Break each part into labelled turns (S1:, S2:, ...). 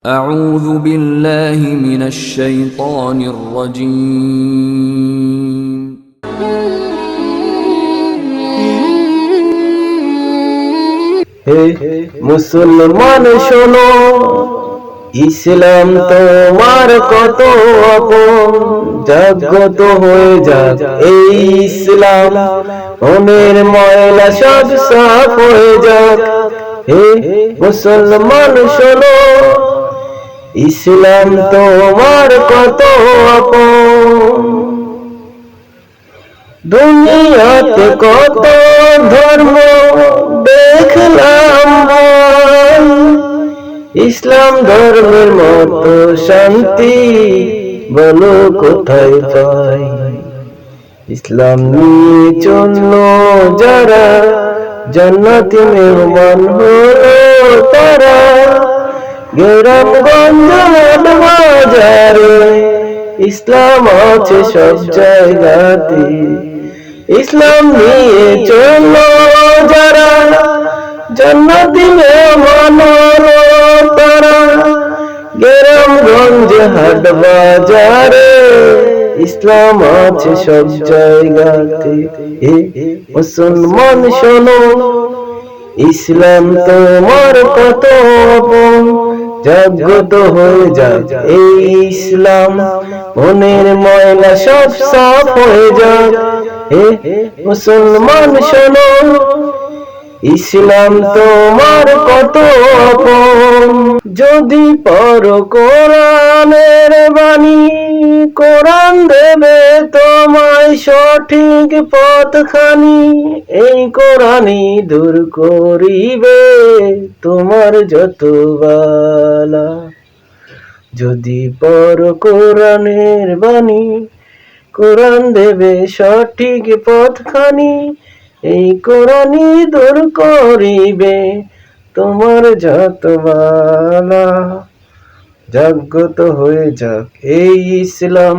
S1: أعوذ بالله من الشيطان الرجيم
S2: হে মুসলমান শোনো, ইসলাম তোমার কত আপন। জাগ্রত হয়ে যাক এই ইসলাম, মনের ময়লা সব সাফ হয়ে যাক। হে মুসলমান শোনো, ইসলাম তোমার কত আপন। দুনিয়াতে কত ধর্ম দেখলাম ভাই, ইসলাম ধর্মের মতো শান্তি বলো কোথায় পাই। ইসলাম নিয়ে চললো যারা, জান্নাতি মেহমান হলো তারা। গ্রামগঞ্জ বাজারে ইসলাম আছে সব জায়গাতে। ইসলাম নিয়ে চলো যারা, জান্নাতি মেহমান হলো তারা। গ্রামগঞ্জে হাট বাজারে ইসলাম আছে সব জায়গাতে। মুসলমান শোনো, ইসলাম তোমার কত আপন। জাগ্রত হয়ে যাক এই ইসলাম, মনের ময়লা সব সাফ হয়ে যাক। হে মুসলমান শোনো, ইসলাম তোমার কত আপন। যদি পড়ো কোরআনের বাণী, কোরআন দেবে তোমায় সঠিক পথখানি। এই কোরআনই দূর করিবে তোমার যত বালা। যদি পড়ো কোরআনের বাণী, কোরআন দেবে সঠিক পথখানি। এই কোরআনই দূর করিবে তোমার যত বালা। জাগ্রত হয়ে যাক এই ইসলাম,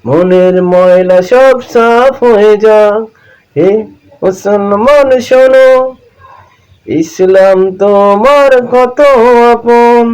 S2: মনের ময়লা সব সাফ হয়ে যাক। হে মুসলমান শোনো, ইসলাম তোমার কত আপন।